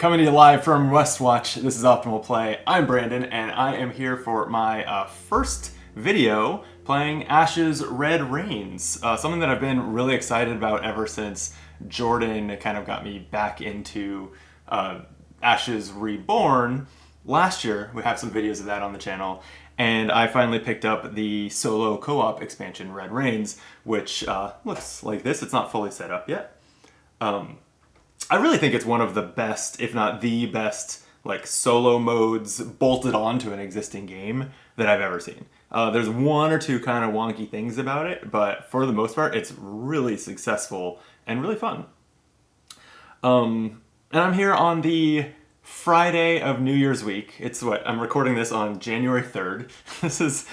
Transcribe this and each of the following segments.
Coming to you live from Westwatch, this is Optimal Play. I'm Brandon, and I am here for my first video playing Ash's Red Reigns, something that I've been really excited about ever since Jordan kind of got me back into Ash's Reborn. Last year, we have some videos of that on the channel, and I finally picked up the solo co-op expansion, Red Reigns, which looks like this. It's not fully set up yet. I really think it's one of the best, if not the best, like solo modes bolted onto an existing game that I've ever seen. There's one or two kind of wonky things about it, but for the most part, it's really successful and really fun. And I'm here on the Friday of New Year's week. I'm recording this on January 3rd. This is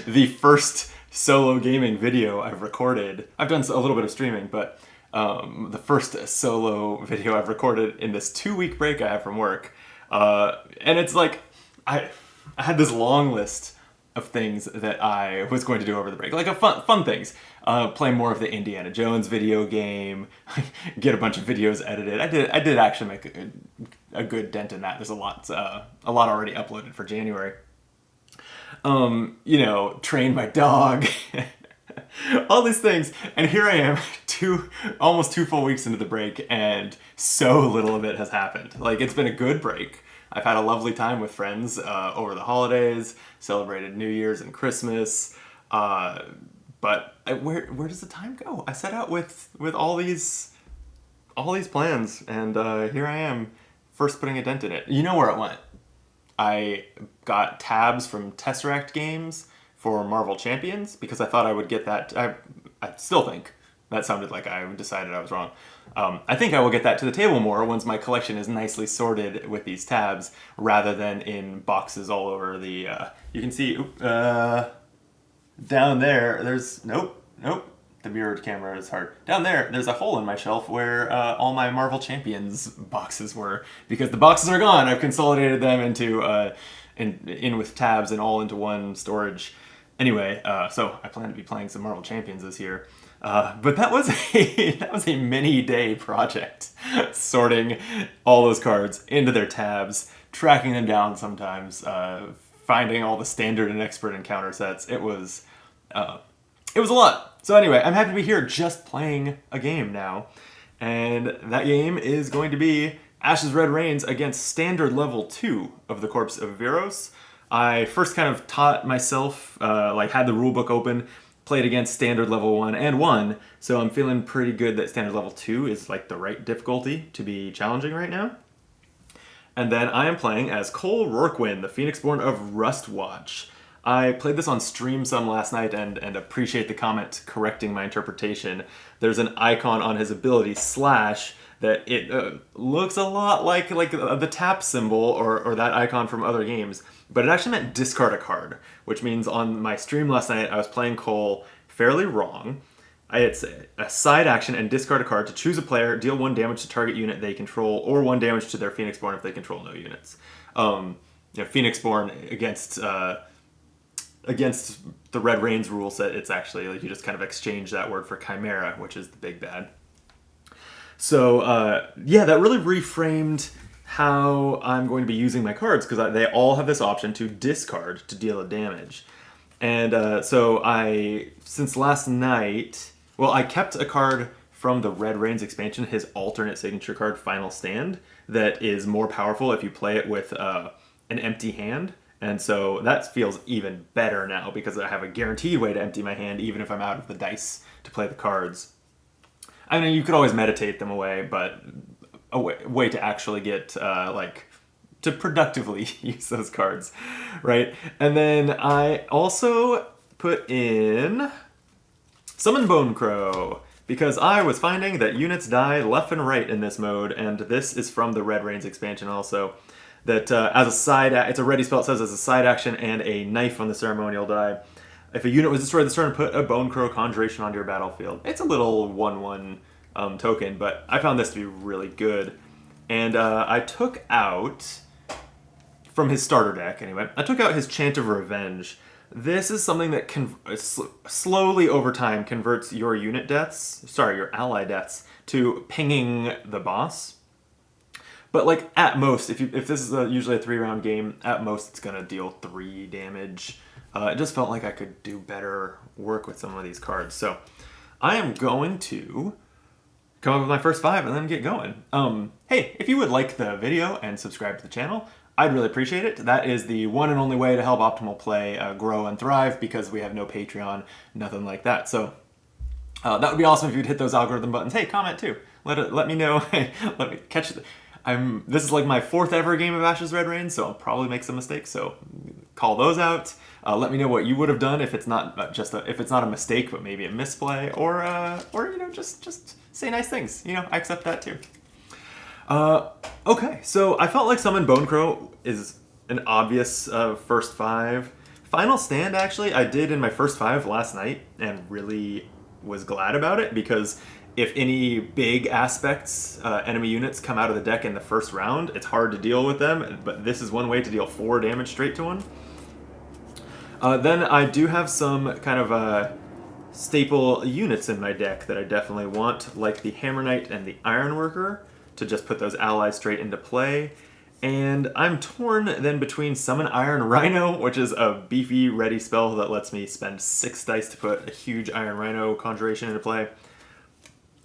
the first solo gaming video I've recorded. I've done a little bit of streaming, but the first solo video I've recorded in this 2-week break I have from work. And it's like, I had this long list of things that I was going to do over the break, like fun things. Play more of the Indiana Jones video game, get a bunch of videos edited. I did actually make a good dent in that. There's a lot already uploaded for January. Train my dog. All these things, and here I am, almost 2 full weeks into the break, and so little of it has happened. Like, it's been a good break. I've had a lovely time with friends over the holidays, celebrated New Year's and Christmas, but where does the time go? I set out with all these plans, and here I am, first putting a dent in it. You know where it went. I got tabs from Tesseract Games for Marvel Champions, because I thought I would get that. I still think that sounded like I decided I was wrong. I think I will get that to the table more once my collection is nicely sorted with these tabs, rather than in boxes all over the, you can see, down there, there's, nope, the mirrored camera is hard. Down there's a hole in my shelf where all my Marvel Champions boxes were, because the boxes are gone. I've consolidated them into, in with tabs and all into one storage. Anyway, so I plan to be playing some Marvel Champions this year, but that was a many-day project, sorting all those cards into their tabs, tracking them down sometimes, finding all the standard and expert encounter sets. It was a lot. So anyway, I'm happy to be here just playing a game now, and that game is going to be Ash's Red Reigns against Standard Level 2 of the Corpse of Viros. I first kind of taught myself, had the rulebook open, played against Standard Level 1 and won, so I'm feeling pretty good that Standard Level 2 is like the right difficulty to be challenging right now. And then I am playing as Cole Roarkwin, the Phoenixborn of Rustwatch. I played this on stream some last night and appreciate the comment correcting my interpretation. There's an icon on his ability, Slash, that it looks a lot like the tap symbol or that icon from other games, but it actually meant discard a card, which means on my stream last night I was playing Cole fairly wrong. I had a side action and discard a card to choose a player, deal 1 damage to target unit they control, or 1 damage to their Phoenixborn if they control no units. Phoenixborn against the Red Reigns rule set, it's actually like you just kind of exchange that word for Chimera, which is the big bad. So, that really reframed how I'm going to be using my cards, because they all have this option to discard to deal a damage. And since last night, I kept a card from the Red Reigns expansion, his alternate signature card, Final Stand, that is more powerful if you play it with an empty hand. And so that feels even better now, because I have a guaranteed way to empty my hand, even if I'm out of the dice to play the cards. I mean, you could always meditate them away, but a way to actually get, to productively use those cards, right? And then I also put in Summon Bone Crow, because I was finding that units die left and right in this mode, and this is from the Red Reigns expansion also, that as a side, it's a ready spell, it says as a side action and a knife on the ceremonial die. If a unit was destroyed this turn, put a Bone Crow Conjuration onto your battlefield. It's a little 1/1 token, but I found this to be really good. And I took out, from his starter deck anyway, I took out his Chant of Revenge. This is something that slowly over time converts your ally deaths to pinging the boss. But like at most, if this is usually a 3-round game, at most it's gonna deal 3 damage. It just felt like I could do better work with some of these cards. So I am going to come up with my first 5 and then get going. Hey, if you would like the video and subscribe to the channel, I'd really appreciate it. That is the one and only way to help Optimal Play grow and thrive, because we have no Patreon, nothing like that. So that would be awesome if you'd hit those algorithm buttons. Hey, comment too. Let me know. Let me catch the... This is like my 4th ever game of Ashes Red Rain, so I'll probably make some mistakes. So call those out. Let me know what you would have done if it's not if it's not a mistake, but maybe a misplay, or just say nice things. I accept that too. Okay, so I felt like Summon Bonecrow is an obvious first 5. Final Stand, actually, I did in my first 5 last night, and really was glad about it, because if any big aspects, enemy units come out of the deck in the first round, it's hard to deal with them, but this is one way to deal 4 damage straight to one. Then I do have some kind of staple units in my deck that I definitely want, like the Hammer Knight and the Ironworker, to just put those allies straight into play. And I'm torn then between Summon Iron Rhino, which is a beefy ready spell that lets me spend 6 dice to put a huge Iron Rhino conjuration into play,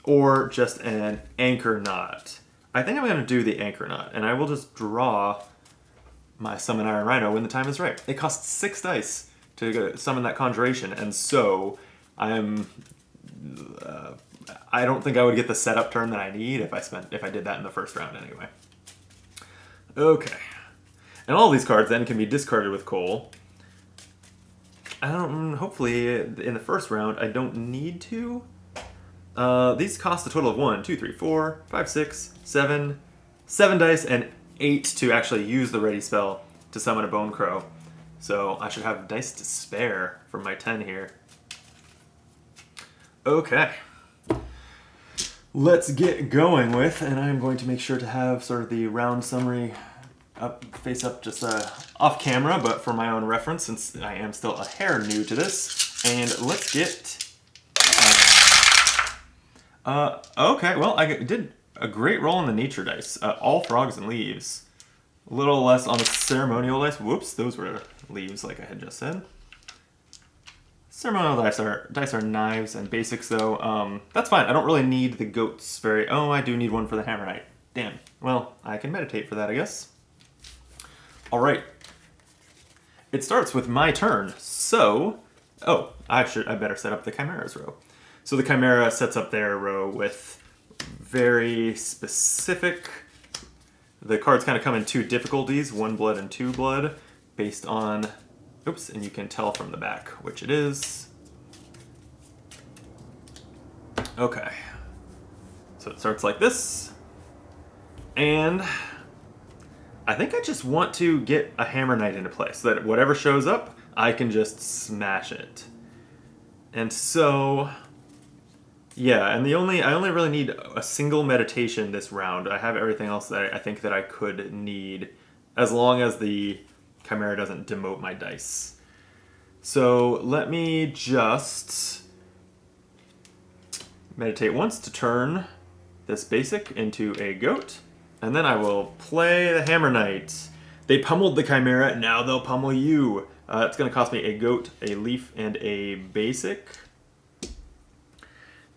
or just an Anchor Knot. I think I'm going to do the Anchor Knot, and I will just draw my Summon Iron Rhino when the time is right. It costs 6 dice to summon that conjuration, and so I don't think I would get the setup turn that I need if I did that in the first round anyway. Okay. And all these cards then can be discarded with Cole. Hopefully in the first round I don't need to. These cost a total of 1, 2, 3, 4, 5, 6, 7 dice, and 8 to actually use the ready spell to summon a Bonecrow. So I should have dice to spare from my 10 here. Okay. Let's get going with, and I'm going to make sure to have sort of the round summary face up just off camera, but for my own reference, since I am still a hair new to this. And let's get... okay, well, I did a great roll on the nature dice. All frogs and leaves. A little less on the ceremonial dice. Whoops, those were leaves like I had just said. Ceremonial dice are knives and basics though. That's fine. I don't really need the goats very... Oh, I do need one for the Hammer Knight. Damn. Well, I can meditate for that, I guess. Alright. It starts with my turn. So... Oh, I better set up the Chimera's row. So the Chimera sets up their row with very specific... The cards kind of come in 2 difficulties, 1 blood and 2 blood, based on... Oops, and you can tell from the back which it is. Okay. So it starts like this. And I think I just want to get a Hammer Knight into play so that whatever shows up, I can just smash it. And so... Yeah, and I only really need a single meditation this round. I have everything else that I think that I could need, as long as the Chimera doesn't demote my dice. So let me just meditate once to turn this basic into a goat, and then I will play the Hammer Knight. They pummeled the Chimera, now they'll pummel you. It's going to cost me a goat, a leaf, and a basic.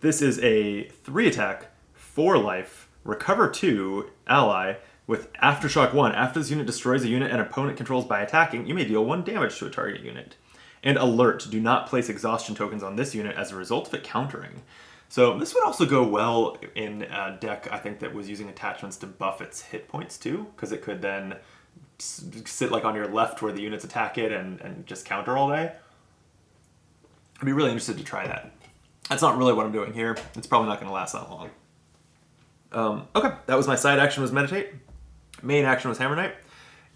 This is a 3 attack, 4 life, recover 2, ally, with Aftershock 1. After this unit destroys a unit an opponent controls by attacking, you may deal 1 damage to a target unit. And alert, do not place exhaustion tokens on this unit as a result of it countering. So this would also go well in a deck, I think, that was using attachments to buff its hit points too, because it could then sit like on your left where the units attack it and just counter all day. I'd be really interested to try that. That's not really what I'm doing here. It's probably not going to last that long. Okay, that was my side action, was Meditate. Main action was Hammer Knight.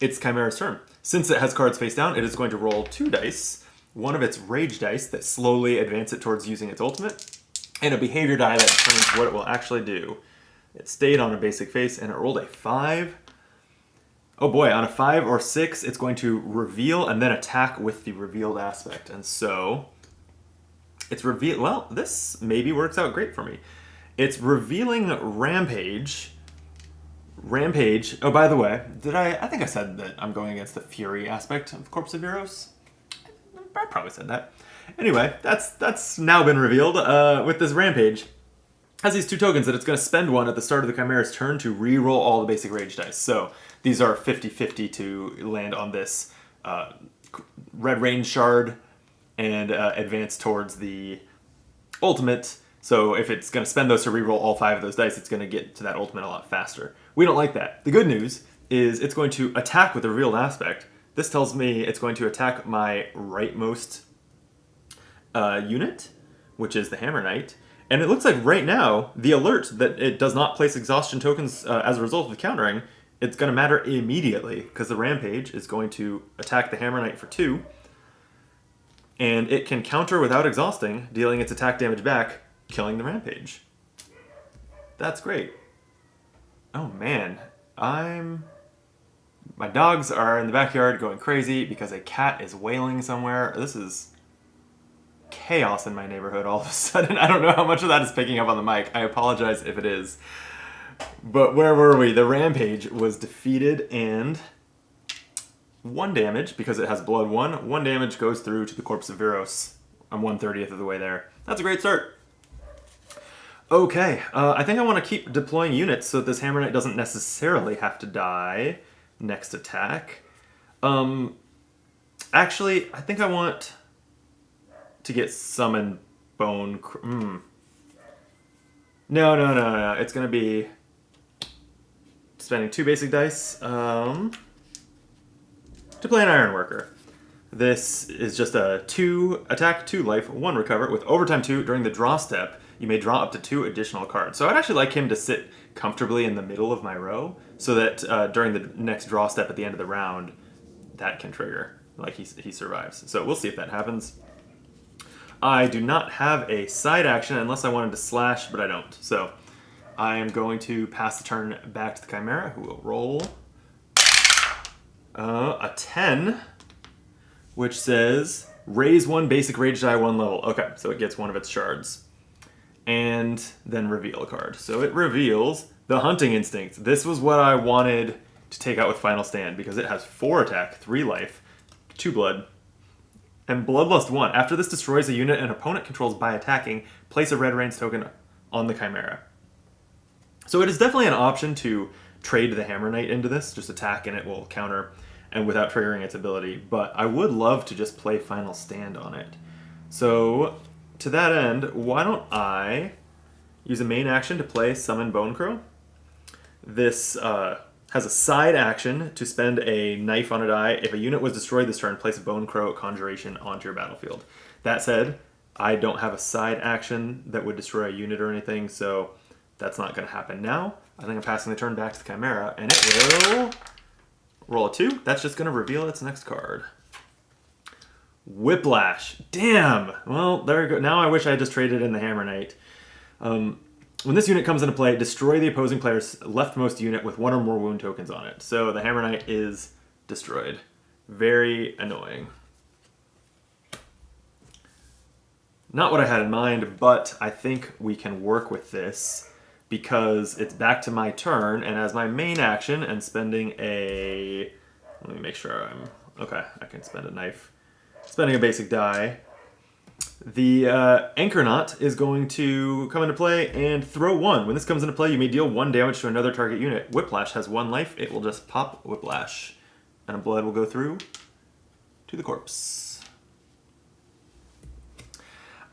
It's Chimera's turn. Since it has cards face down, it is going to roll 2 dice. One of its Rage dice that slowly advance it towards using its ultimate, and a Behavior die that determines what it will actually do. It stayed on a basic face, and it rolled a 5. Oh boy, on a 5 or 6, it's going to reveal and then attack with the revealed aspect. And so... It's reveal. Well, this maybe works out great for me. It's revealing Rampage Rampage. Oh, by the way, I think I said that I'm going against the Fury aspect of Corpse of Viros. I probably said that. Anyway, that's now been revealed. With this Rampage, has these 2 tokens that it's going to spend one at the start of the Chimera's turn to re-roll all the basic rage dice. So these are 50-50 to land on this red range shard and advance towards the ultimate. So if it's going to spend those to re-roll all 5 of those dice, it's going to get to that ultimate a lot faster. We don't like that. The good news is it's going to attack with a revealed aspect. This tells me it's going to attack my rightmost unit, which is the Hammer Knight. And it looks like right now, the alert that it does not place exhaustion tokens as a result of the countering, it's going to matter immediately, because the Rampage is going to attack the Hammer Knight for 2, and it can counter without exhausting, dealing its attack damage back, killing the Rampage. That's great. Oh man, my dogs are in the backyard going crazy because a cat is wailing somewhere. This is chaos in my neighborhood all of a sudden. I don't know how much of that is picking up on the mic. I apologize if it is. But where were we? The Rampage was defeated, and 1 damage, because it has blood 1. 1 damage goes through to the Corpse of Viros. I'm 1/30th of the way there. That's a great start. Okay, I think I want to keep deploying units so that this Hammer Knight doesn't necessarily have to die next attack. Actually, I think I want to get Summon Bone... No. It's going to be spending 2 basic dice to play an Ironworker. This is just a 2 attack, 2 life, 1 recover. With overtime 2, during the draw step, you may draw up to 2 additional cards. So I'd actually like him to sit comfortably in the middle of my row so that during the next draw step at the end of the round, that can trigger. Like he survives. So we'll see if that happens. I do not have a side action unless I wanted to slash, but I don't. So I am going to pass the turn back to the Chimera, who will roll a 10, which says raise 1 basic rage die 1 level. Okay, so it gets 1 of its shards. And then reveal a card. So it reveals the Hunting Instinct. This was what I wanted to take out with Final Stand, because it has 4 attack, 3 life, 2 blood, and Bloodlust 1. After this destroys a unit an opponent controls by attacking, place a red range token on the Chimera. So it is definitely an option to trade the Hammer Knight into this, just attack and it will counter, and without triggering its ability. But I would love to just play Final Stand on it. So to that end, why don't I use a main action to play Summon Bonecrow? This has a side action to spend a knife on a die. If a unit was destroyed this turn, place a Bonecrow Conjuration onto your battlefield. That said, I don't have a side action that would destroy a unit or anything, so that's not going to happen now. I think I'm passing the turn back to the Chimera, and it will roll a 2. That's just going to reveal its next card. Whiplash. Damn! Well, there we go. Now I wish I had just traded in the Hammer Knight. When this unit comes into play, destroy the opposing player's leftmost unit with 1 or more wound tokens on it. So the Hammer Knight is destroyed. Very annoying. Not what I had in mind, but I think we can work with this because it's back to my turn, and as my main action and spending a... Let me make sure I'm... Okay, I can spend a knife. Spending a basic die. The Anchor Knot is going to come into play and throw 1. When this comes into play, you may deal 1 damage to another target unit. Whiplash has 1 life. It will just pop Whiplash. And a blood will go through to the corpse.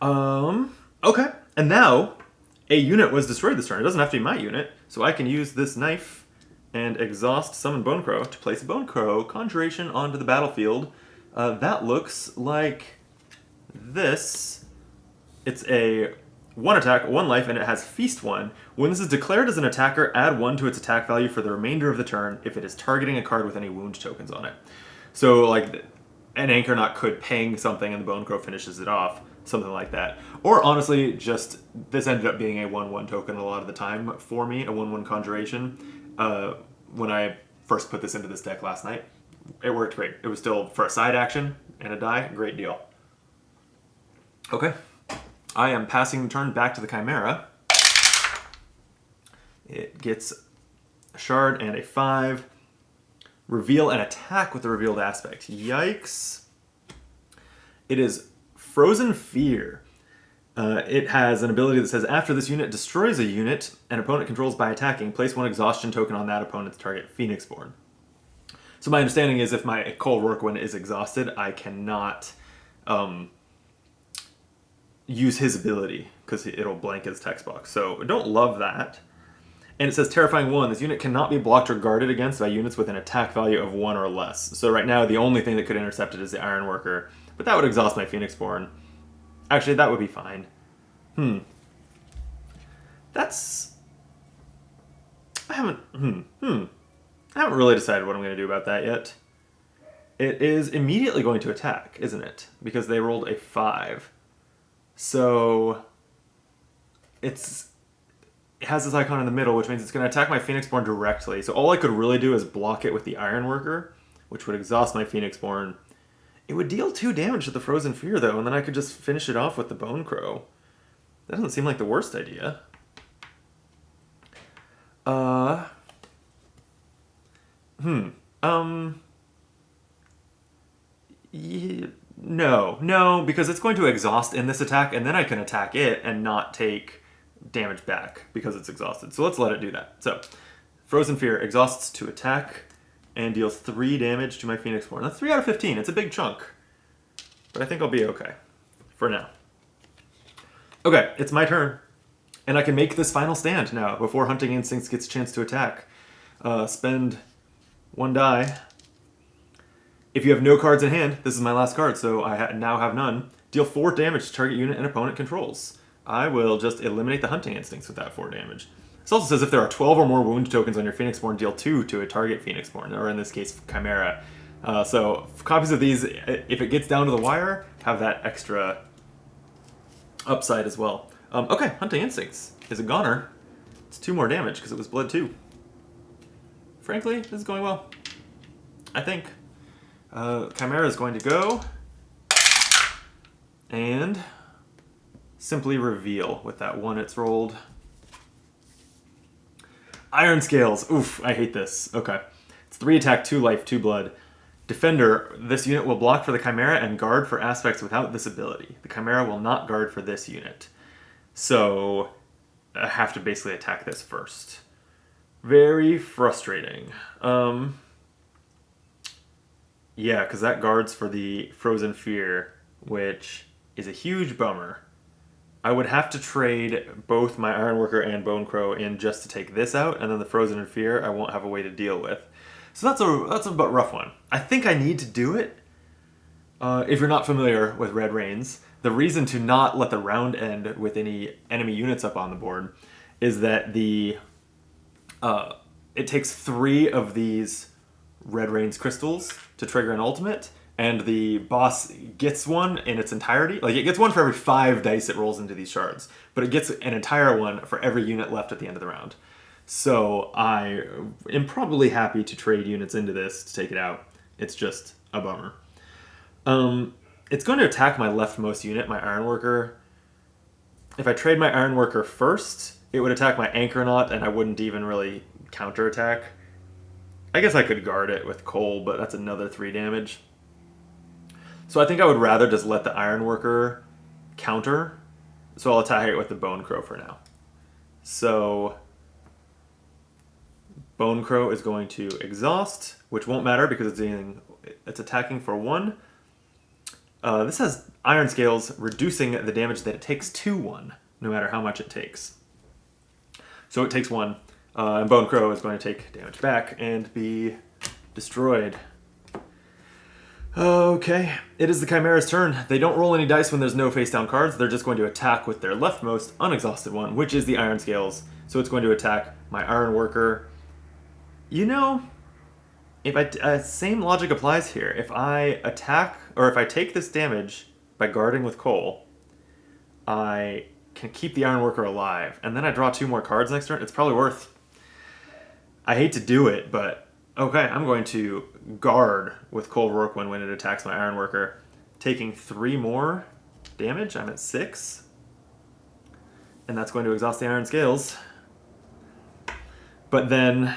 Okay. And now, a unit was destroyed this turn. It doesn't have to be my unit. So I can use this knife and exhaust Summon Bonecrow to place a Bonecrow Conjuration onto the battlefield. That looks like this. It's a 1 attack, 1 life, and it has Feast 1. When this is declared as an attacker, add 1 to its attack value for the remainder of the turn if it is targeting a card with any wound tokens on it. So, like, an Anchor Knot could ping something and the Bonecrow finishes it off, something like that. Or, honestly, just, this ended up being a 1/1 token a lot of the time for me, a 1/1 Conjuration. When I first put this into this deck last night, it worked great. It was still, for a side action and a die, great deal. Okay. I am passing the turn back to the Chimera. It gets a shard, and a 5. Reveal and attack with the revealed aspect. Yikes. It is Frozen Fear. It has an ability that says, after this unit destroys a unit an opponent controls by attacking, place 1 exhaustion token on that opponent's target Phoenixborn. So my understanding is if my Cole Roarkwin is exhausted, I cannot use his ability, because it'll blank his text box. So I don't love that. And it says Terrifying 1. This unit cannot be blocked or guarded against by units with an attack value of 1 or less. So right now, the only thing that could intercept it is the Ironworker. But that would exhaust my Phoenixborn. Actually, that would be fine. That's... I haven't really decided what I'm going to do about that yet. It is immediately going to attack, isn't it? Because they rolled a 5. So... it has this icon in the middle, which means it's going to attack my Phoenixborn directly. So all I could really do is block it with the Ironworker, which would exhaust my Phoenixborn. It would deal 2 damage to the Frozen Fear, though, and then I could just finish it off with the Bone Crow. That doesn't seem like the worst idea. No, because it's going to exhaust in this attack, and then I can attack it and not take damage back because it's exhausted. So let's let it do that. So, Frozen Fear exhausts to attack and deals 3 damage to my Phoenixborn. That's 3 out of 15. It's a big chunk. But I think I'll be okay for now. Okay, it's my turn. And I can make this final stand now before Hunting Instincts gets a chance to attack. Spend 1 die. If you have no cards in hand, this is my last card, so I now have none. Deal 4 damage to target unit and opponent controls. I will just eliminate the Hunting Instincts with that 4 damage. This also says if there are 12 or more wound tokens on your Phoenixborn, deal 2 to a target Phoenixborn, or in this case, Chimera. So copies of these, if it gets down to the wire, have that extra upside as well. Okay, Hunting Instincts is a goner. It's 2 more damage because it was bled 2. Frankly, this is going well. I think. Chimera is going to go and simply reveal with that 1 it's rolled. Iron Scales. Oof, I hate this. Okay. It's 3 attack, 2 life, 2 blood. Defender. This unit will block for the Chimera and guard for aspects without this ability. The Chimera will not guard for this unit. So I have to basically attack this first. Very frustrating. Yeah, because that guards for the Frozen Fear, which is a huge bummer. I would have to trade both my Ironworker and Bone Crow in just to take this out, and then the Frozen Fear I won't have a way to deal with. So that's a bit rough one. I think I need to do it. If you're not familiar with Red Rains, the reason to not let the round end with any enemy units up on the board is that it takes 3 of these Red Rains crystals to trigger an ultimate, and the boss gets one in its entirety. Like, it gets one for every 5 dice it rolls into these shards, but it gets an entire one for every unit left at the end of the round. So I am probably happy to trade units into this to take it out. It's just a bummer. It's going to attack my leftmost unit, my Ironworker. If I trade my Ironworker first, it would attack my Anchornaut, and I wouldn't even really counterattack. I guess I could guard it with Coal, but that's another 3 damage. So I think I would rather just let the Ironworker counter. So I'll attack it with the Bone Crow for now. So Bone Crow is going to exhaust, which won't matter because it's attacking for 1. This has Iron Scales reducing the damage that it takes to 1, no matter how much it takes. So it takes 1, and Bone Crow is going to take damage back and be destroyed. Okay, it is the Chimera's turn. They don't roll any dice when there's no face-down cards. They're just going to attack with their leftmost unexhausted one, which is the Iron Scales. So it's going to attack my Ironworker. You know, same logic applies here. If I attack, or if I take this damage by guarding with Coal, I can keep the Ironworker alive, and then I draw 2 more cards next turn. It's probably worth. I hate to do it, but okay, I'm going to guard with Coal Roarkwin when it attacks my Ironworker, taking 3 more damage. I'm at 6, and that's going to exhaust the Iron Scales. But then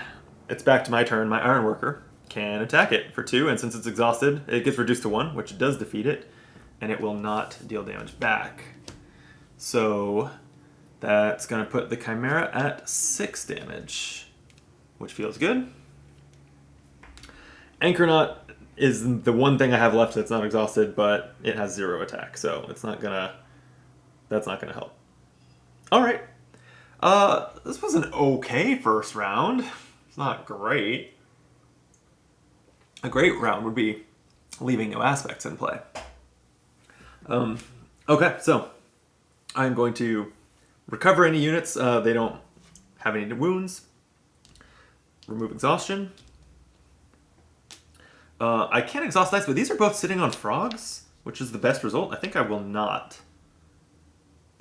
it's back to my turn. My Ironworker can attack it for 2, and since it's exhausted, it gets reduced to 1, which does defeat it, and it will not deal damage back. So that's going to put the Chimera at 6 damage, which feels good. Anchornaut is the one thing I have left that's not exhausted, but it has 0 attack, so it's not gonna. That's not gonna help. All right, this was an okay first round. It's not great. A great round would be leaving no aspects in play. Okay, so I'm going to recover any units. They don't have any wounds. Remove exhaustion. I can't exhaust dice, but these are both sitting on frogs, which is the best result. I think I will not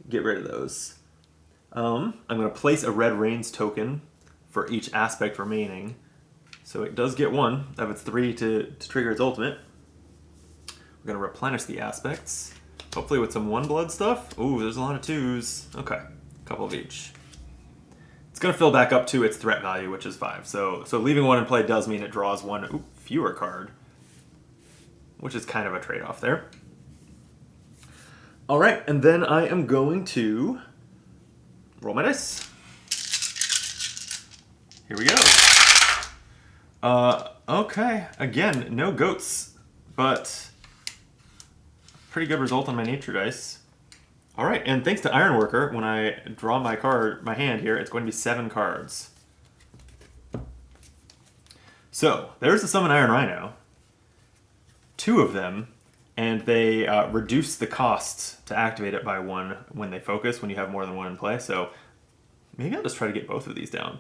get rid of those. I'm going to place a Red Rains token for each aspect remaining. So it does get 1 of its 3 to trigger its ultimate. We're going to replenish the aspects, hopefully with some 1 blood stuff. Ooh, there's a lot of 2s. Okay, a couple of each. It's going to fill back up to its threat value, which is 5. So leaving 1 in play does mean it draws 1 fewer card, which is kind of a trade-off there. All right, and then I am going to roll my dice. Here we go. Okay, again, no goats, but pretty good result on my nature dice. All right, and thanks to Ironworker, when I draw my hand here, it's going to be 7 cards. So, there's the Summon Iron Rhino. 2 of them, and they reduce the cost to activate it by 1 when they focus, when you have more than 1 in play, so maybe I'll just try to get both of these down.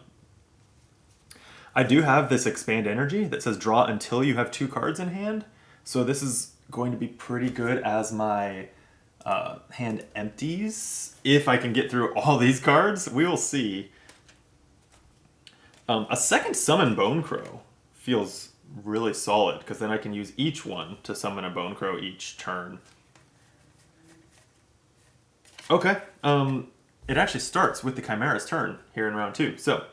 I do have this Expand Energy that says draw until you have 2 cards in hand, so this is going to be pretty good as my hand empties. If I can get through all these cards, we will see. A second Summon Bone Crow feels really solid, because then I can use each one to summon a Bone Crow each turn. Okay, it actually starts with the Chimera's turn here in round 2. So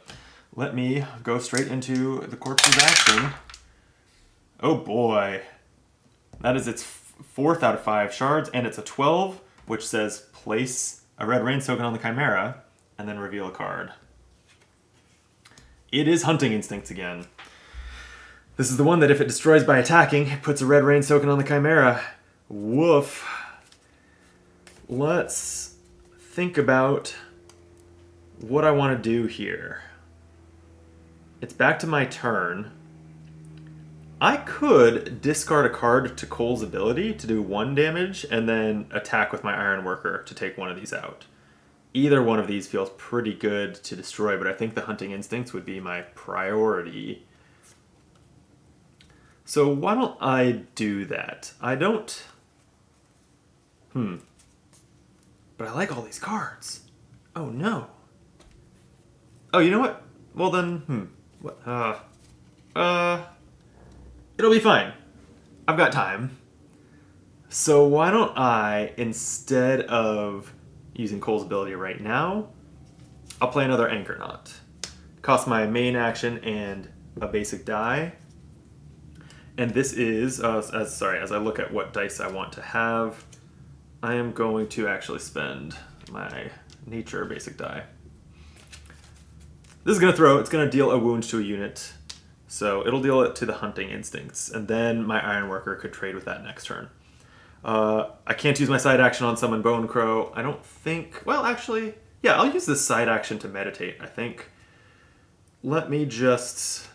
let me go straight into the corpse's action. Oh boy, that is its 4th out of 5 shards, and it's a 12, which says place a Red Rain token on the Chimera, and then reveal a card. It is Hunting Instincts again. This is the one that if it destroys by attacking, it puts a Red Rain token on the Chimera. Woof. Let's think about what I want to do here. It's back to my turn. I could discard a card to Cole's ability to do 1 damage and then attack with my Ironworker to take one of these out. Either one of these feels pretty good to destroy, but I think the Hunting Instincts would be my priority. So why don't I do that? I don't... But I like all these cards. Oh no. Oh, you know what? Well then, What? It'll be fine. I've got time. So why don't I, instead of using Cole's ability right now, I'll play another Anchornaut. Cost my main action and a basic die. And this is, as I look at what dice I want to have, I am going to actually spend my nature basic die. This is going to throw, it's going to deal a wound to a unit. So it'll deal it to the Hunting Instincts, and then my Ironworker could trade with that next turn. I can't use my side action on Summon Bone Crow. I don't think... Well, actually, yeah, I'll use this side action to meditate, I think. Let me just...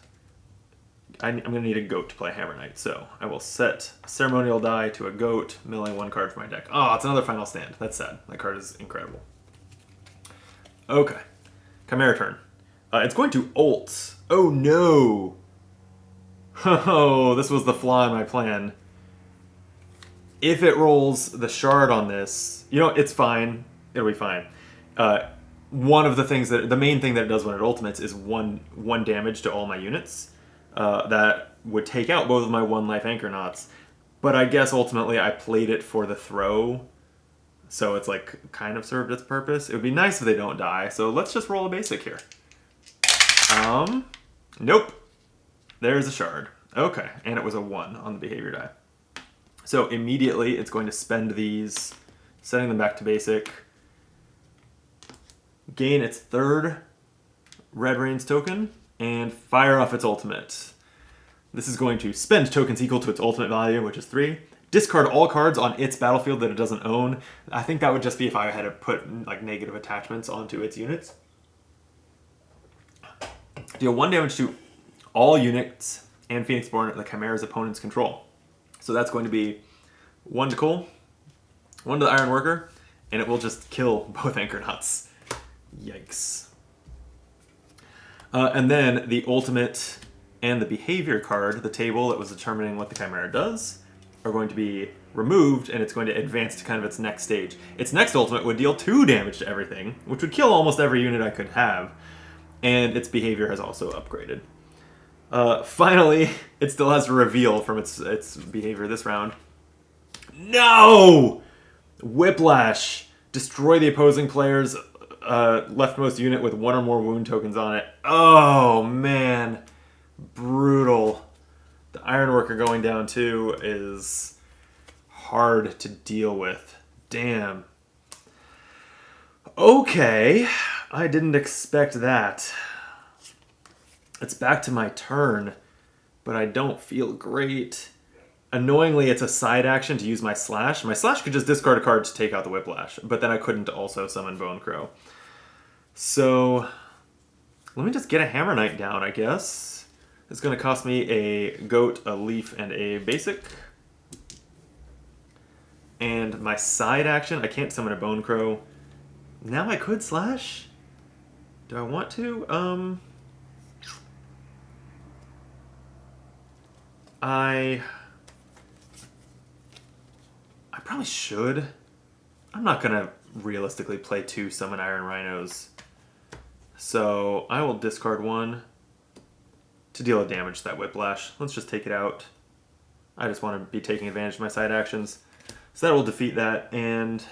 I'm going to need a goat to play Hammer Knight, so I will set a Ceremonial Die to a goat, milling 1 card from my deck. Oh, it's another Final Stand. That's sad. That card is incredible. Okay. Chimera turn. It's going to ult. Oh, no! Oh, this was the flaw in my plan. If it rolls the shard on this, you know, it's fine. It'll be fine. One of the things the main thing that it does when it ultimates is one damage to all my units. That would take out both of my 1-life Anchornauts. But I guess ultimately I played it for the throw. So it's like kind of served its purpose. It would be nice if they don't die. So let's just roll a basic here. Nope. There's a shard. Okay, and it was a 1 on the behavior die. So immediately it's going to spend these, setting them back to basic. Gain its 3rd Red Rains token, and fire off its ultimate. This is going to spend tokens equal to its ultimate value, which is 3. Discard all cards on its battlefield that it doesn't own. I think that would just be if I had to put like negative attachments onto its units. Deal 1 damage to all units and Phoenixborn at the Chimera's opponent's control. So that's going to be 1 to Cole, 1 to the Ironworker, and it will just kill both Anchornuts. Yikes. And then the ultimate and the behavior card, the table that was determining what the Chimera does, are going to be removed, and it's going to advance to kind of its next stage. Its next ultimate would deal 2 damage to everything, which would kill almost every unit I could have, and its behavior has also upgraded. Finally, it still has to reveal from its behavior this round. No! Whiplash. Destroy the opposing player's leftmost unit with 1 or more wound tokens on it. Oh, man. Brutal. The Ironworker going down too is hard to deal with. Damn. Okay. I didn't expect that. It's back to my turn, but I don't feel great. Annoyingly, it's a side action to use my Slash. My Slash could just discard a card to take out the Whiplash, but then I couldn't also summon Bone Crow. So, let me just get a Hammer Knight down, I guess. It's going to cost me a Goat, a Leaf, and a Basic. And my side action, I can't summon a Bone Crow. Now I could Slash? Do I want to? I probably should. I'm not going to realistically play 2 Summon Iron Rhinos. So I will discard 1 to deal a damage to that Whiplash. Let's just take it out. I just want to be taking advantage of my side actions. So that will defeat that, and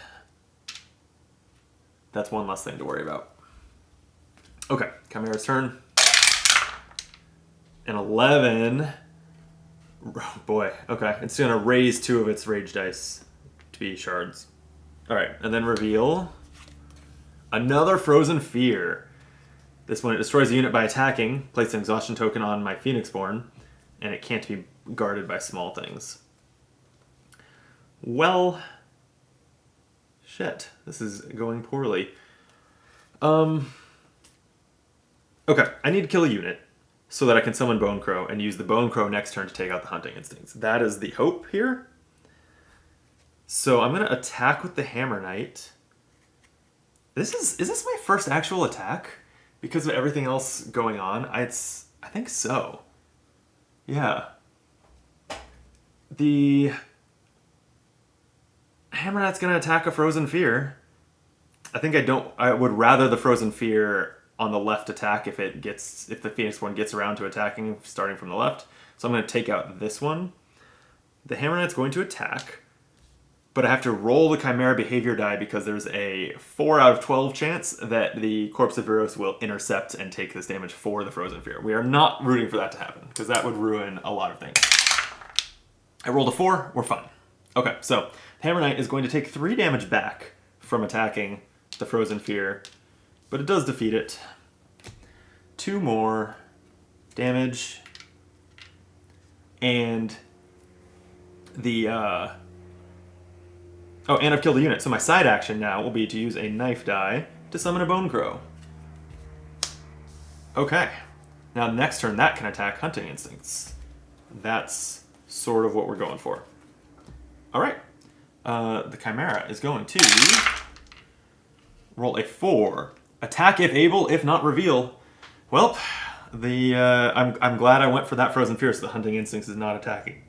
that's 1 less thing to worry about. Okay, Chimera's turn. An 11. Oh boy, okay. It's going to raise 2 of its Rage Dice to be shards. Alright, and then reveal another Frozen Fear. This one, it destroys a unit by attacking, place an exhaustion token on my Phoenixborn, and it can't be guarded by small things. Well, shit, this is going poorly. Okay, I need to kill a unit so that I can summon Bone Crow and use the Bone Crow next turn to take out the Hunting Instincts. That is the hope here. So I'm going to attack with the Hammer Knight. Is this my first actual attack? Because of everything else going on? I think so. Yeah. The Hammer Knight's going to attack a Frozen Fear. I would rather the Frozen Fear on the left attack if the Phoenixborn gets around to attacking starting from the left. So I'm going to take out this one. The Hammer Knight's going to attack, but I have to roll the Chimera behavior die because there's a 4 out of 12 chance that the Corpse of Viros will intercept and take this damage for the Frozen Fear. We are not rooting for that to happen because that would ruin a lot of things. I rolled a 4, we're fine. Okay, so Hammer Knight is going to take 3 damage back from attacking the Frozen Fear, but it does defeat it. 2 more damage, and the and I've killed a unit. So my side action now will be to use a knife die to summon a Bone Crow. Okay, now next turn that can attack Hunting Instincts. That's sort of what we're going for. All right, the Chimera is going to roll a 4. Attack if able, if not reveal. Well, I'm glad I went for that Frozen Fear so the Hunting Instincts is not attacking.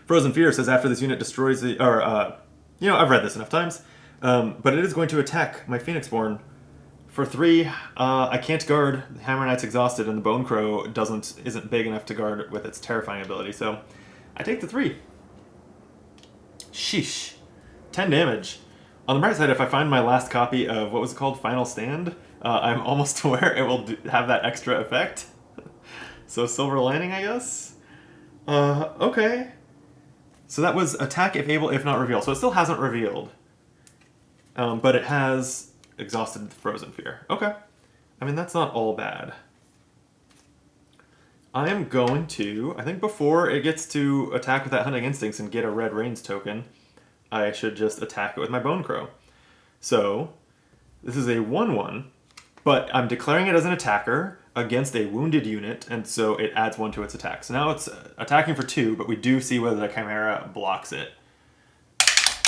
Frozen Fear says after this unit destroys the... I've read this enough times. But it is going to attack my Phoenixborn. For 3, I can't guard. The Hammer Knight's exhausted and the Bone Crow isn't big enough to guard with its terrifying ability. So I take the 3. Sheesh. 10 damage. On the bright side, if I find my last copy of, what was it called, Final Stand, I'm almost aware it will have that extra effect. So silver lining, I guess. Okay. So that was attack if able, if not reveal. So it still hasn't revealed. But it has exhausted Frozen Fear. Okay. I mean, that's not all bad. I am going to, I think before it gets to attack with that Hunting Instincts and get a Red Rains token, I should just attack it with my Bone Crow. So, this is a 1/1, but I'm declaring it as an attacker against a wounded unit, and so it adds 1 to its attack. So now it's attacking for 2, but we do see whether the Chimera blocks it.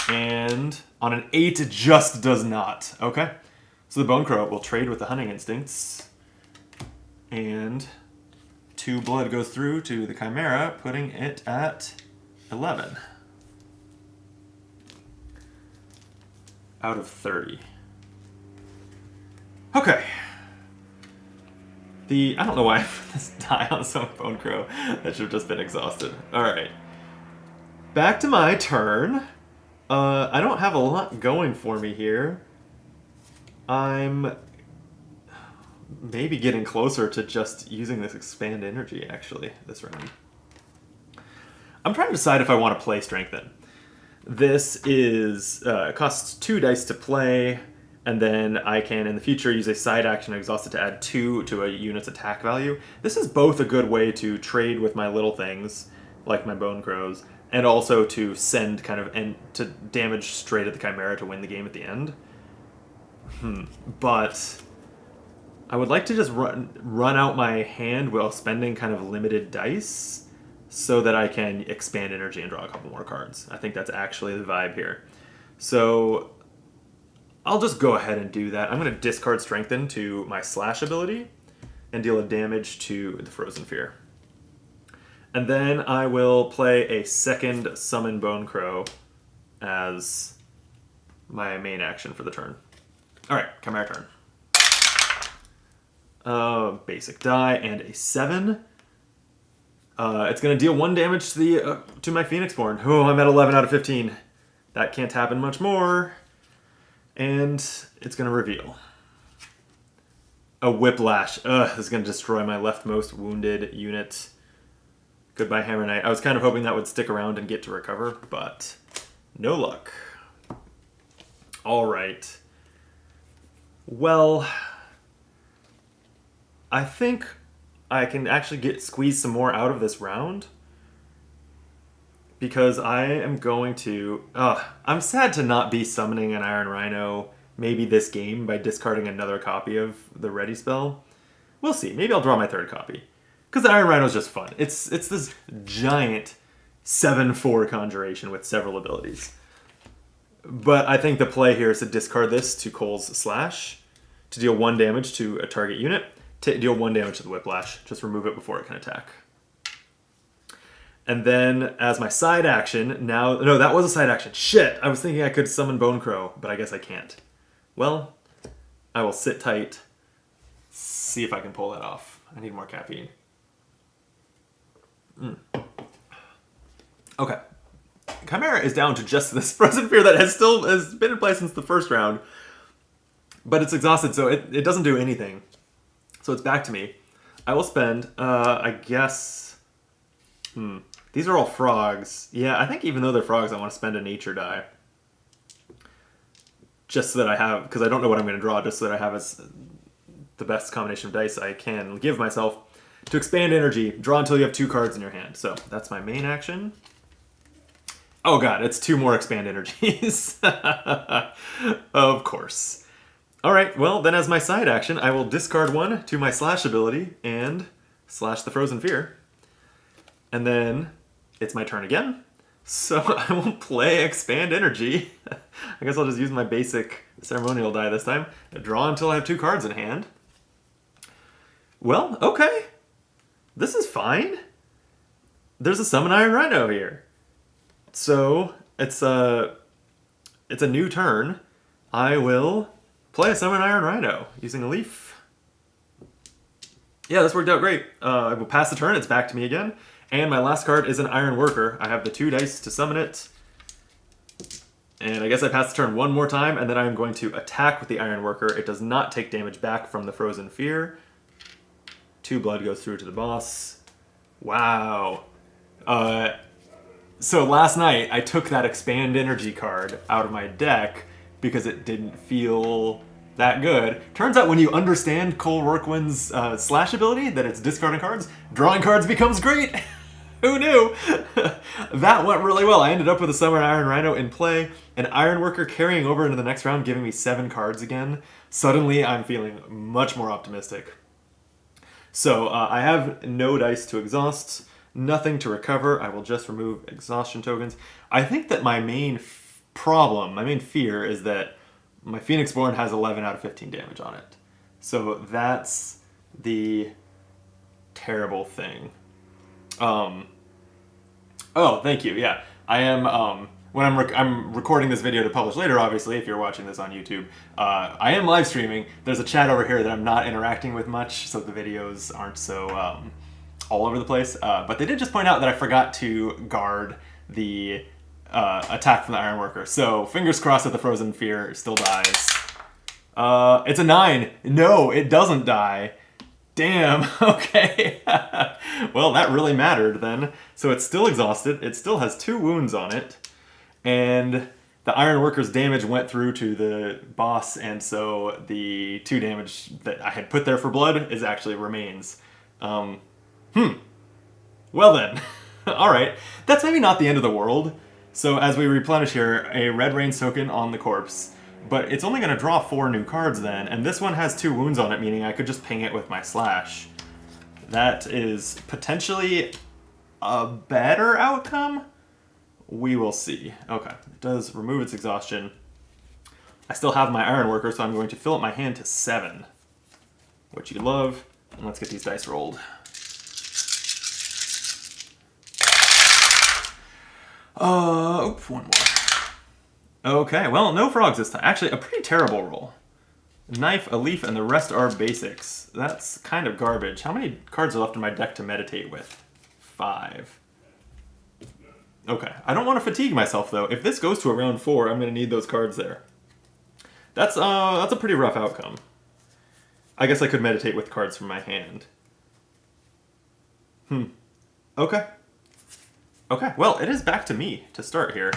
And on an 8, it just does not. Okay. So the Bone Crow will trade with the Hunting Instincts, and 2 blood goes through to the Chimera, putting it at 11. Out of 30. Okay. I don't know why I put this die on some Bone Crow. That should have just been exhausted. Alright. Back to my turn. I don't have a lot going for me here. I'm maybe getting closer to just using this Expand Energy, actually, this round. I'm trying to decide if I want to play Strengthen. This is costs 2 dice to play, and then I can, in the future, use a side action exhausted to add 2 to a unit's attack value. This is both a good way to trade with my little things, like my Bone Crows, and also to send kind of to damage straight at the Chimera to win the game at the end. But I would like to just run out my hand while spending kind of limited dice so that I can expand energy and draw a couple more cards. I think that's actually the vibe here. So I'll just go ahead and do that. I'm going to discard Strengthen to my Slash ability and deal a damage to the Frozen Fear. And then I will play a second Summon Bone Crow as my main action for the turn. Alright, Chimera turn. Basic die and a 7. It's going to deal 1 damage to to my Phoenixborn. Oh, I'm at 11 out of 15. That can't happen much more. And it's going to reveal. A Whiplash. Ugh, this is going to destroy my leftmost wounded unit. Goodbye, Hammer Knight. I was kind of hoping that would stick around and get to recover, but no luck. Alright. Well, I think I can actually squeeze some more out of this round, because I am going to... I'm sad to not be summoning an Iron Rhino maybe this game by discarding another copy of the Ready spell. We'll see. Maybe I'll draw my 3rd copy. Because the Iron Rhino is just fun. It's this giant 7/4 conjuration with several abilities. But I think the play here is to discard this to Cole's Slash, to deal 1 damage to a target unit, to deal 1 damage to the Whiplash. Just remove it before it can attack. And then, as my side action, now... No, that was a side action. Shit! I was thinking I could summon Bone Crow, but I guess I can't. Well, I will sit tight, see if I can pull that off. I need more caffeine. Okay. Chimera is down to just this Frozen Fear that has been in place since the first round. But it's exhausted, so it doesn't do anything. So it's back to me. I will spend, I guess... These are all frogs. Yeah, I think even though they're frogs, I want to spend a nature die. Just so that I have... Because I don't know what I'm going to draw, just so that I have the best combination of dice I can give myself. To expand energy, draw until you have 2 cards in your hand. So that's my main action. Oh god, it's 2 more expand energies. Of course. Alright, well then as my side action, I will discard 1 to my Slash ability and slash the Frozen Fear. And then it's my turn again. So I will play expand energy. I guess I'll just use my basic ceremonial die this time. Draw until I have 2 cards in hand. Well, okay. This is fine. There's a Summon Iron Rhino here. So, it's a new turn. I will play a Summon Iron Rhino using a leaf. Yeah, this worked out great. I will pass the turn. It's back to me again. And my last card is an Iron Worker. I have the 2 dice to summon it. And I guess I pass the turn one more time, and then I'm going to attack with the Ironworker. It does not take damage back from the Frozen Fear. 2 blood goes through to the boss. Wow. So last night, I took that Expand Energy card out of my deck because it didn't feel that good. Turns out when you understand Cole Roarkwin's slash ability, that it's discarding cards, drawing cards becomes great! Who knew? That went really well. I ended up with a Summoned Iron Rhino in play, an Ironworker carrying over into the next round, giving me 7 cards again. Suddenly, I'm feeling much more optimistic. So, I have no dice to exhaust, nothing to recover. I will just remove exhaustion tokens. I think that my main problem, my main fear, is that my Phoenixborn has 11 out of 15 damage on it. So that's the terrible thing. Oh, thank you. Yeah, I am. When I'm recording this video to publish later, obviously, if you're watching this on YouTube, I am live streaming. There's a chat over here that I'm not interacting with much, so the videos aren't so all over the place. But they did just point out that I forgot to guard the attack from the Ironworker. So fingers crossed that the Frozen Fear still dies. It's a 9. No, it doesn't die. Damn, okay. Well, that really mattered then. So it's still exhausted. It still has 2 wounds on it. And the Ironworker's damage went through to the boss, and so the 2 damage that I had put there for blood is actually remains. Well then. Alright. That's maybe not the end of the world. So as we replenish here, a Red Rain token on the corpse. But it's only going to draw 4 new cards then, and this one has 2 wounds on it, meaning I could just ping it with my slash. That is potentially a better outcome? We will see. Okay, it does remove its exhaustion. I still have my Ironworker, so I'm going to fill up my hand to 7. Which you love. And let's get these dice rolled. One more. Okay, well, no frogs this time. Actually, a pretty terrible roll. A knife, a leaf, and the rest are basics. That's kind of garbage. How many cards are left in my deck to meditate with? 5. Okay, I don't want to fatigue myself, though. If this goes to a round 4, I'm going to need those cards there. That's a pretty rough outcome. I guess I could meditate with cards from my hand. Okay. Okay, well, it is back to me to start here.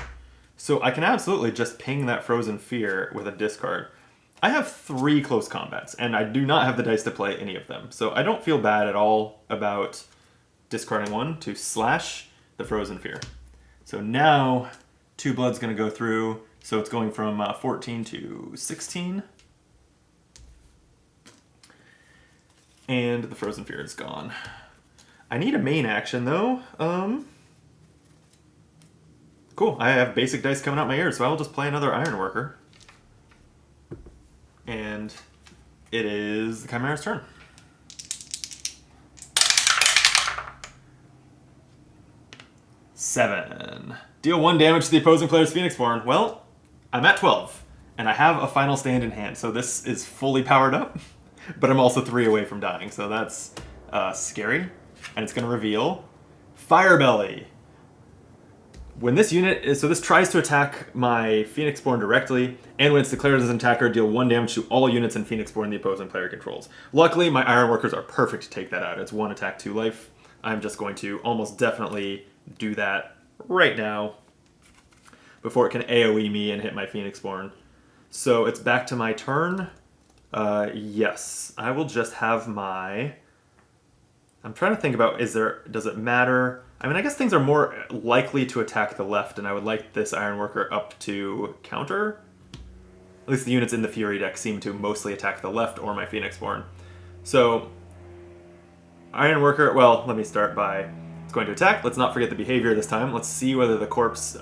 So I can absolutely just ping that Frozen Fear with a discard. I have 3 close combats, and I do not have the dice to play any of them. So I don't feel bad at all about discarding 1 to slash the Frozen Fear. So now 2 blood's going to go through, so it's going from 14 to 16. And the Frozen Fear is gone. I need a main action, though. Cool, I have basic dice coming out my ears, so I will just play another Ironworker. And it is the Chimera's turn. Seven. Deal 1 damage to the opposing player's Phoenixborn. Well, I'm at 12, and I have a final stand in hand, so this is fully powered up, but I'm also 3 away from dying, so that's scary. And it's going to reveal Firebelly. When this unit is, so this tries to attack my Phoenixborn directly, and when it's declared as an attacker, deal 1 damage to all units in Phoenixborn the opposing player controls. Luckily, my Ironworkers are perfect to take that out. It's 1 attack, 2 life. I'm just going to almost definitely do that right now before it can AoE me and hit my Phoenixborn. So it's back to my turn. Yes, I will just have my... I'm trying to think about, does it matter? I mean, I guess things are more likely to attack the left, and I would like this Ironworker up to counter. At least the units in the Fury deck seem to mostly attack the left or my Phoenixborn. So, Ironworker, well, let me start by, it's going to attack. Let's not forget the behavior this time. Let's see whether the corpse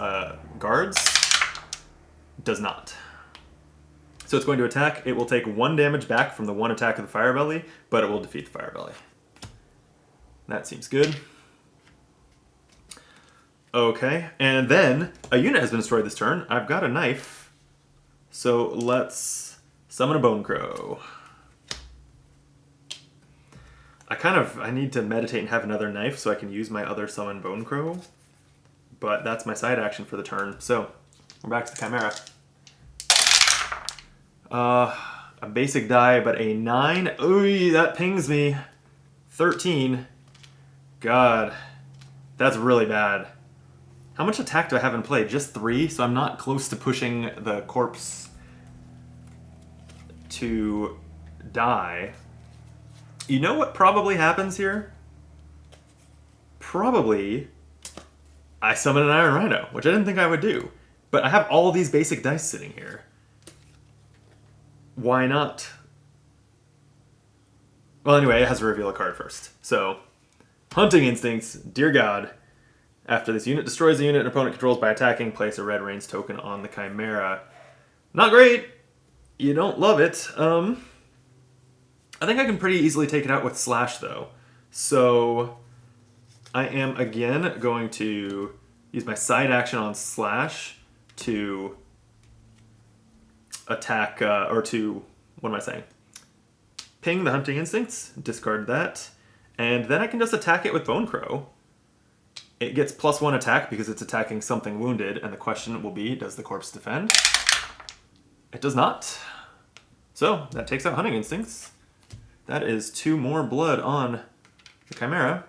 guards. Does not. So it's going to attack. It will take 1 damage back from the 1 attack of the Firebelly, but it will defeat the Firebelly. That seems good. Okay, and then a unit has been destroyed this turn. I've got a knife, so let's summon a Bone Crow. I need to meditate and have another knife so I can use my other summon Bone Crow, but that's my side action for the turn. So We're back to the Chimera. A basic die, but a 9. Ooh, that pings me. 13. God, that's really bad. How much attack do I have in play? Just 3, so I'm not close to pushing the corpse to die. You know what probably happens here? Probably I summon an Iron Rhino, which I didn't think I would do. But I have all these basic dice sitting here. Why not? Well, anyway, it has to reveal a card first. So, Hunting Instincts, dear God. After this unit destroys a unit an opponent controls by attacking, place a Red Rains token on the Chimera. Not great. You don't love it. I think I can pretty easily take it out with Slash, though. So, I am again going to use my side action on Slash to attack, or to, what am I saying? Ping the Hunting Instincts, discard that, and then I can just attack it with Bone Crow. It gets +1 attack because it's attacking something wounded, and the question will be, does the corpse defend? It does not. So, that takes out Hunting Instincts. That is 2 more blood on the Chimera,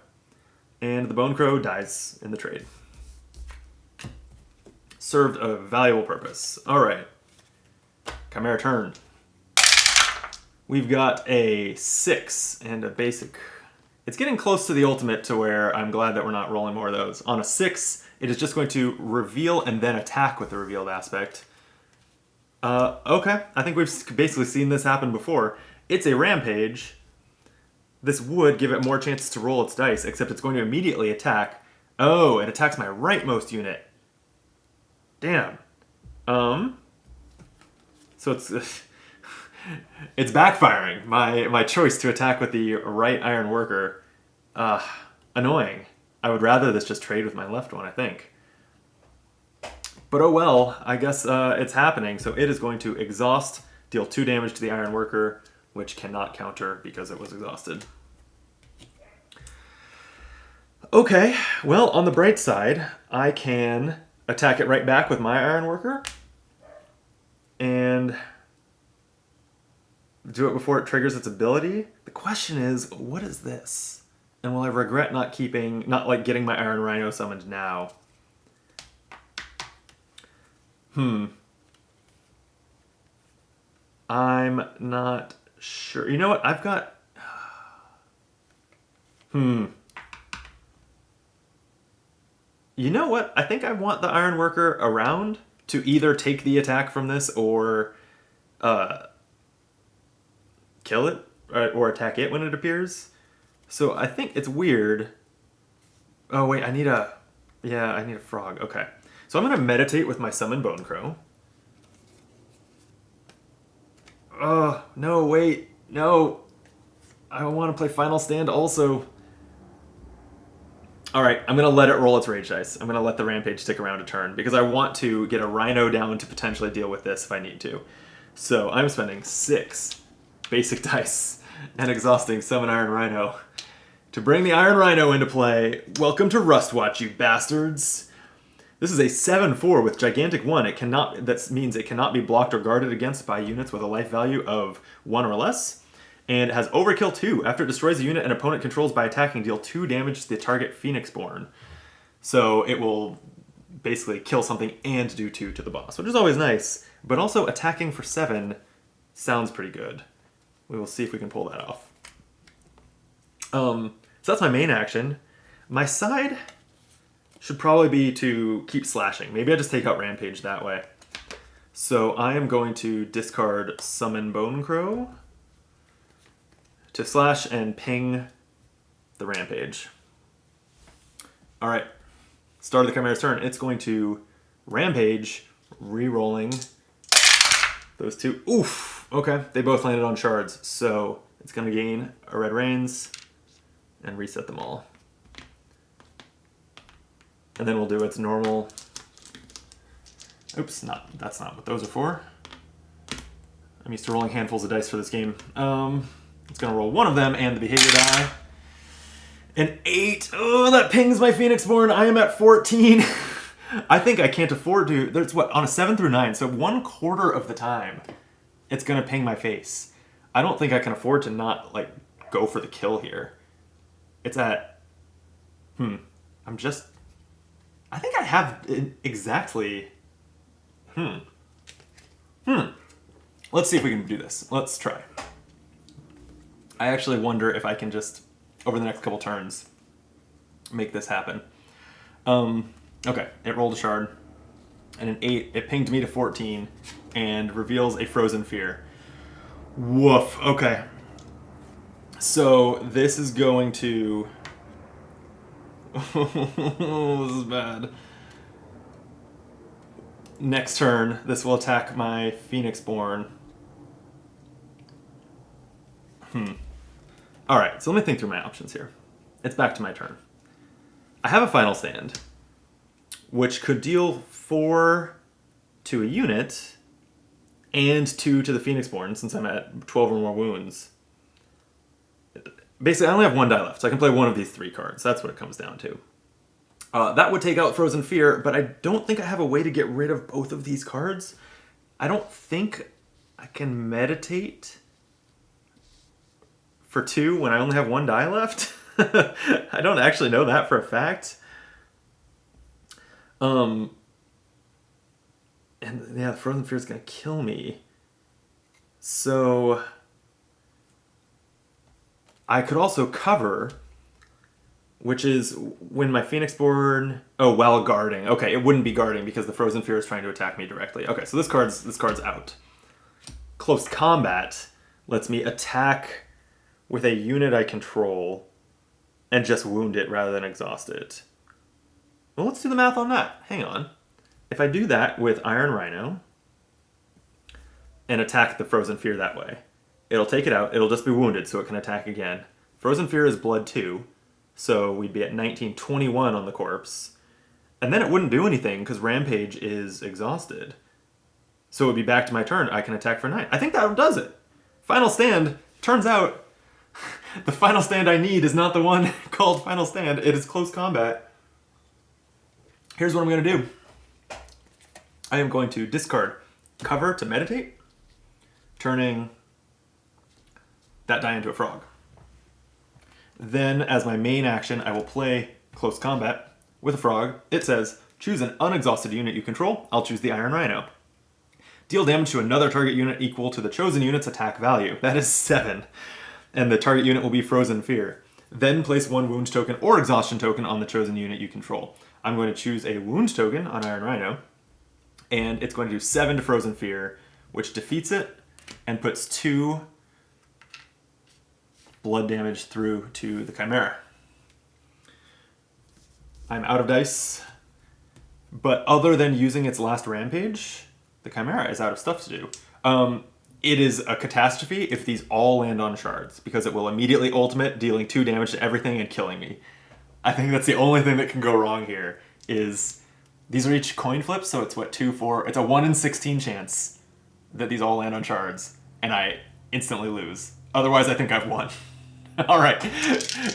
and the Bone Crow dies in the trade. Served a valuable purpose. Alright. Chimera turn. We've got a 6 and a basic. It's getting close to the ultimate to where I'm glad that we're not rolling more of those. On a 6, it is just going to reveal and then attack with the revealed aspect. Okay. I think we've basically seen this happen before. It's a Rampage. This would give it more chances to roll its dice, except it's going to immediately attack. Oh, it attacks my rightmost unit. Damn. So it's it's backfiring. My choice to attack with the right Iron Worker. Annoying. I would rather this just trade with my left one, I think. But oh well, I guess it's happening. So it is going to exhaust, deal 2 damage to the Iron Worker, which cannot counter because it was exhausted. Okay, well, on the bright side, I can attack it right back with my Iron Worker and do it before it triggers its ability. The question is, what is this? And will I regret not getting my Iron Rhino summoned now? I'm not sure. You know what? I've got... You know what? I think I want the Iron Worker around to either take the attack from this or kill it or attack it when it appears. So I think it's weird. Oh wait, I need a frog. Okay. So I'm going to meditate with my Summon Bone Crow. Oh, no, wait. No. I want to play Final Stand also. Alright, I'm going to let it roll its Rage Dice. I'm going to let the Rampage stick around a turn, because I want to get a Rhino down to potentially deal with this if I need to. So I'm spending 6 basic dice and exhausting Summon Iron Rhino to bring the Iron Rhino into play. Welcome to Rustwatch, you bastards! This is a 7/4 with Gigantic 1. That means it cannot be blocked or guarded against by units with a life value of 1 or less. And it has Overkill 2. After it destroys a unit an opponent controls by attacking, deal 2 damage to the target Phoenixborn. So it will basically kill something and do 2 to the boss, which is always nice. But also attacking for 7 sounds pretty good. We will see if we can pull that off. So that's my main action. My side should probably be to keep slashing. Maybe I just take out Rampage that way. So I am going to discard Summon Bone Crow to slash and ping the Rampage. Alright, start of the Chimera's turn. It's going to Rampage, re-rolling those 2. Oof! Okay, they both landed on shards, so it's going to gain a Red Rains and reset them all. And then we'll do its normal... Oops, that's not what those are for. I'm used to rolling handfuls of dice for this game. It's going to roll one of them and the behavior die. An 8. Oh, that pings my Phoenixborn. I am at 14. I think I can't afford to. There's what, on a 7 through 9, so 1/4 of the time it's gonna ping my face. I don't think I can afford to not like go for the kill here. It's at I'm just I think I have exactly Let's see if we can do this. Let's try. I actually wonder if I can just over the next couple turns make this happen. Okay, it rolled a shard, and an 8, it pinged me to 14, and reveals a Frozen Fear. Woof, okay. So, this is going to... this is bad. Next turn, this will attack my Phoenixborn. Alright, so let me think through my options here. It's back to my turn. I have a Final Stand, which could deal 4 to a unit and 2 to the Phoenixborn since I'm at 12 or more wounds. Basically, I only have 1 die left, so I can play one of these 3 cards. That's what it comes down to. That would take out Frozen Fear, but I don't think I have a way to get rid of both of these cards. I don't think I can meditate for 2 when I only have 1 die left. I don't actually know that for a fact. And yeah, the Frozen Fear is going to kill me. So I could also cover, which is when my Phoenixborn... Oh, while guarding. Okay, it wouldn't be guarding because the Frozen Fear is trying to attack me directly. Okay, so this card's out. Close Combat lets me attack with a unit I control and just wound it rather than exhaust it. Well, let's do the math on that. Hang on. If I do that with Iron Rhino and attack the Frozen Fear that way, it'll take it out. It'll just be wounded so it can attack again. Frozen Fear is blood 2, so we'd be at 1921 on the corpse. And then it wouldn't do anything because Rampage is exhausted. So it would be back to my turn. I can attack for 9. I think that does it. Final Stand. Turns out the Final Stand I need is not the one called Final Stand. It is Close Combat. Here's what I'm going to do. I am going to discard Cover to meditate, turning that die into a frog. Then, as my main action, I will play Close Combat with a frog. It says, choose an unexhausted unit you control. I'll choose the Iron Rhino. Deal damage to another target unit equal to the chosen unit's attack value. That is 7. And the target unit will be Frozen Fear. Then place 1 wound token or exhaustion token on the chosen unit you control. I'm going to choose a wound token on Iron Rhino, and it's going to do 7 to Frozen Fear, which defeats it and puts 2 blood damage through to the Chimera. I'm out of dice, but other than using its last Rampage, the Chimera is out of stuff to do. It is a catastrophe if these all land on shards, because it will immediately ultimate, dealing 2 damage to everything and killing me. I think that's the only thing that can go wrong here, is these are each coin flips, so it's what, 2, 4, it's a 1 in 16 chance that these all land on shards, and I instantly lose. Otherwise, I think I've won. Alright,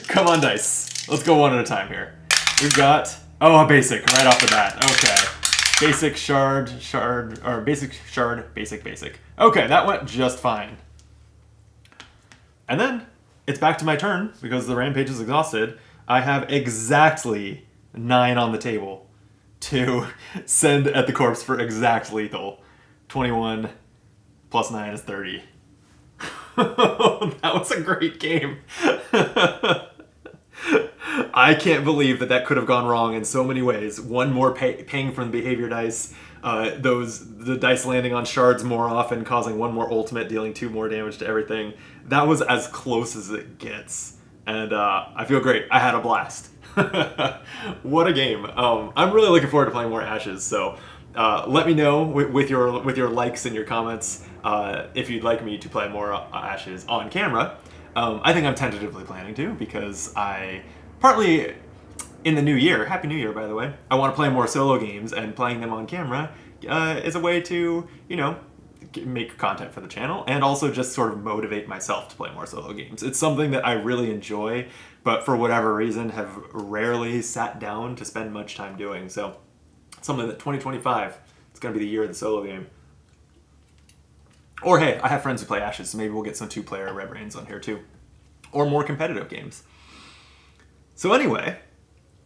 come on dice. Let's go one at a time here. We've got, oh, a basic right off the bat. Okay. Basic, shard, or basic, shard, basic. Okay, that went just fine. And then, it's back to my turn, because the Rampage is exhausted. I have exactly 9 on the table to send at the corpse for exact lethal. 21 plus 9 is 30. That was a great game. I can't believe that could have gone wrong in so many ways. One more ping from the behavior dice, the dice landing on shards more often, causing 1 more ultimate, dealing 2 more damage to everything. That was as close as it gets, and I feel great. I had a blast. What a game! I'm really looking forward to playing more Ashes. So let me know with your likes and your comments if you'd like me to play more Ashes on camera. I think I'm tentatively planning to, because I, partly in the new year, Happy New Year by the way, I want to play more solo games, and playing them on camera is a way to, you know, make content for the channel, and also just sort of motivate myself to play more solo games. It's something that I really enjoy, but for whatever reason have rarely sat down to spend much time doing, so something that 2025 is going to be the year of the solo game. Or hey, I have friends who play Ashes, so maybe we'll get some 2-player Red Rains on here too. Or more competitive games. So anyway,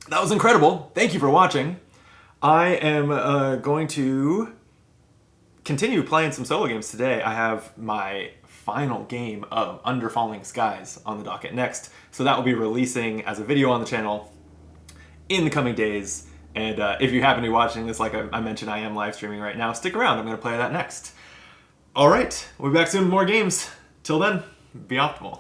that was incredible. Thank you for watching. I am going to continue playing some solo games today. I have my final game of Under Falling Skies on the docket next, so that will be releasing as a video on the channel in the coming days. And if you happen to be watching this, like I mentioned, I am live streaming right now. Stick around, I'm going to play that next. Alright, we'll be back soon with more games. Till then, be optimal.